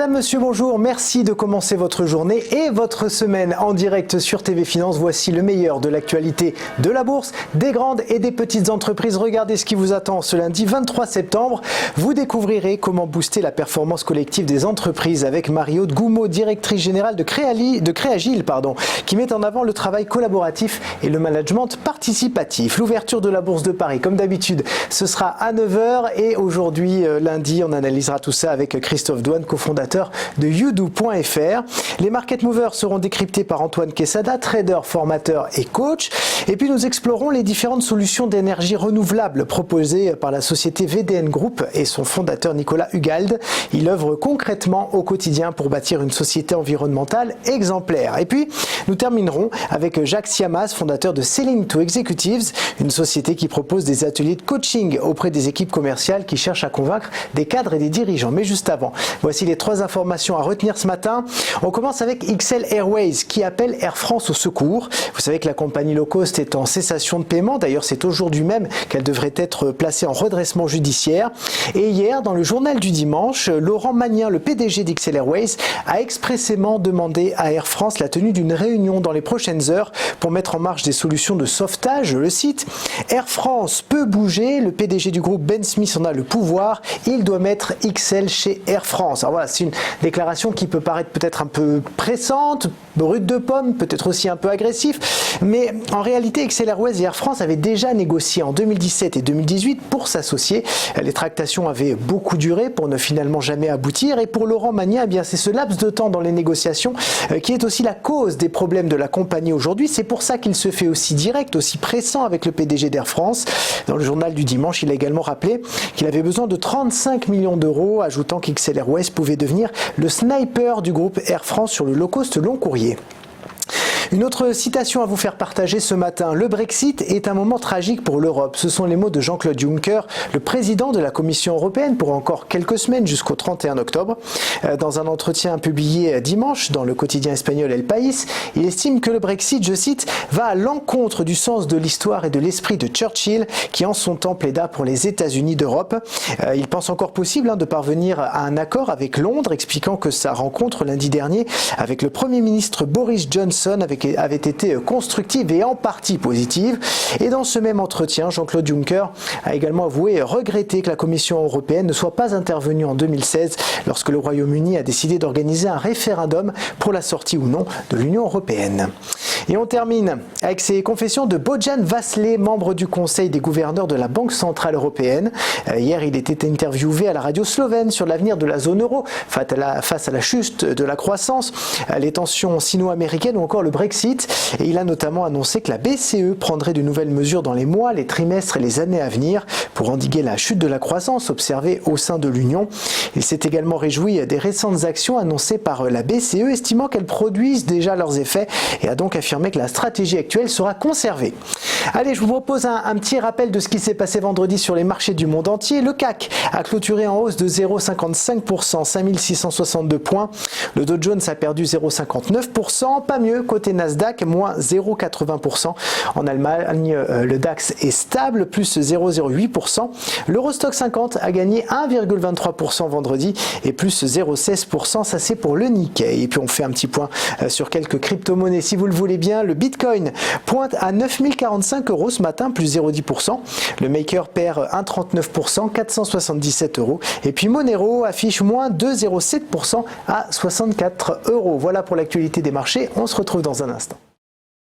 Madame, monsieur, bonjour. Merci de commencer votre journée et votre semaine en direct sur TV Finance. Voici le meilleur de l'actualité de la bourse, des grandes et des petites entreprises. Regardez ce qui vous attend ce lundi 23 septembre. Vous découvrirez comment booster la performance collective des entreprises avec Marie-Aude Goumeau, directrice générale de Créagile, qui met en avant le travail collaboratif et le management participatif. L'ouverture de la Bourse de Paris, comme d'habitude, ce sera à 9h et aujourd'hui, lundi, on analysera tout ça avec Christophe Douane, cofondateur de Udoo.fr. Les market movers seront décryptés par Antoine Quesada, trader, formateur et coach. Et puis nous explorons les différentes solutions d'énergie renouvelable proposées par la société VDN Group et son fondateur Nicolas Hugald. Il œuvre concrètement au quotidien pour bâtir une société environnementale exemplaire. Et puis nous terminerons avec Jacques Siamas, fondateur de Selling to Executives, une société qui propose des ateliers de coaching auprès des équipes commerciales qui cherchent à convaincre des cadres et des dirigeants. Mais juste avant, voici les 3 informations à retenir ce matin. On commence avec XL Airways qui appelle Air France au secours. Vous savez que la compagnie low cost est en cessation de paiement. D'ailleurs, c'est aujourd'hui même qu'elle devrait être placée en redressement judiciaire. Et hier, dans le journal du dimanche, Laurent Magnien, le PDG d'XL Airways, a expressément demandé à Air France la tenue d'une réunion dans les prochaines heures pour mettre en marche des solutions de sauvetage. Je le cite, Air France peut bouger, le PDG du groupe Ben Smith en a le pouvoir, il doit mettre XL chez Air France. Alors voilà, c'est une déclaration qui peut paraître peut-être un peu pressante, brute de pomme, peut-être aussi un peu agressif, mais en réalité XL Airways et Air France avaient déjà négocié en 2017 et 2018 pour s'associer. Les tractations avaient beaucoup duré pour ne finalement jamais aboutir, et pour Laurent Magnien, eh bien c'est ce laps de temps dans les négociations qui est aussi la cause des problèmes de la compagnie aujourd'hui. C'est pour ça qu'il se fait aussi direct, aussi pressant avec le PDG d'Air France. Dans le journal du dimanche, il a également rappelé qu'il avait besoin de 35 millions d'euros, ajoutant qu'XL Airways pouvait devenir le sniper du groupe Air France sur le low cost long courrier. Une autre citation à vous faire partager ce matin. Le Brexit est un moment tragique pour l'Europe. Ce sont les mots de Jean-Claude Juncker, le président de la Commission européenne, pour encore quelques semaines jusqu'au 31 octobre. Dans un entretien publié dimanche dans le quotidien espagnol El País, il estime que le Brexit, je cite, va à l'encontre du sens de l'histoire et de l'esprit de Churchill, qui en son temps plaida pour les États-Unis d'Europe. Il pense encore possible de parvenir à un accord avec Londres, expliquant que sa rencontre lundi dernier avec le Premier ministre Boris Johnson avait été constructive et en partie positive. Et dans ce même entretien, Jean-Claude Juncker a également avoué regretter que la Commission européenne ne soit pas intervenue en 2016 lorsque le Royaume-Uni a décidé d'organiser un référendum pour la sortie ou non de l'Union européenne. Et on termine avec ces confessions de Bojan Vászlé, membre du Conseil des gouverneurs de la Banque centrale européenne. Hier, il était interviewé à la radio slovène sur l'avenir de la zone euro face à la chute de la croissance, les tensions sino-américaines ou encore le Brexit. Et il a notamment annoncé que la BCE prendrait de nouvelles mesures dans les mois, les trimestres et les années à venir pour endiguer la chute de la croissance observée au sein de l'Union. Il s'est également réjoui des récentes actions annoncées par la BCE, estimant qu'elles produisent déjà leurs effets, et a donc affirmé que la stratégie actuelle sera conservée. Allez, je vous propose un petit rappel de ce qui s'est passé vendredi sur les marchés du monde entier. Le CAC a clôturé en hausse de 0,55%, 5662 points. Le Dow Jones a perdu 0,59%, pas mieux côté Nasdaq, moins 0,80%. En Allemagne, le DAX est stable, plus 0,08%. L'Eurostock 50 a gagné 1,23% vendredi et plus 0,16%, ça c'est pour le Nikkei. Et puis on fait un petit point sur quelques crypto-monnaies si vous le voulez bien. Le Bitcoin pointe à 9045 euros ce matin, plus 0,10%. Le Maker perd 1,39%, 477 euros. Et puis Monero affiche moins 2,07% à 64 euros. Voilà pour l'actualité des marchés. On se retrouve dans un instant.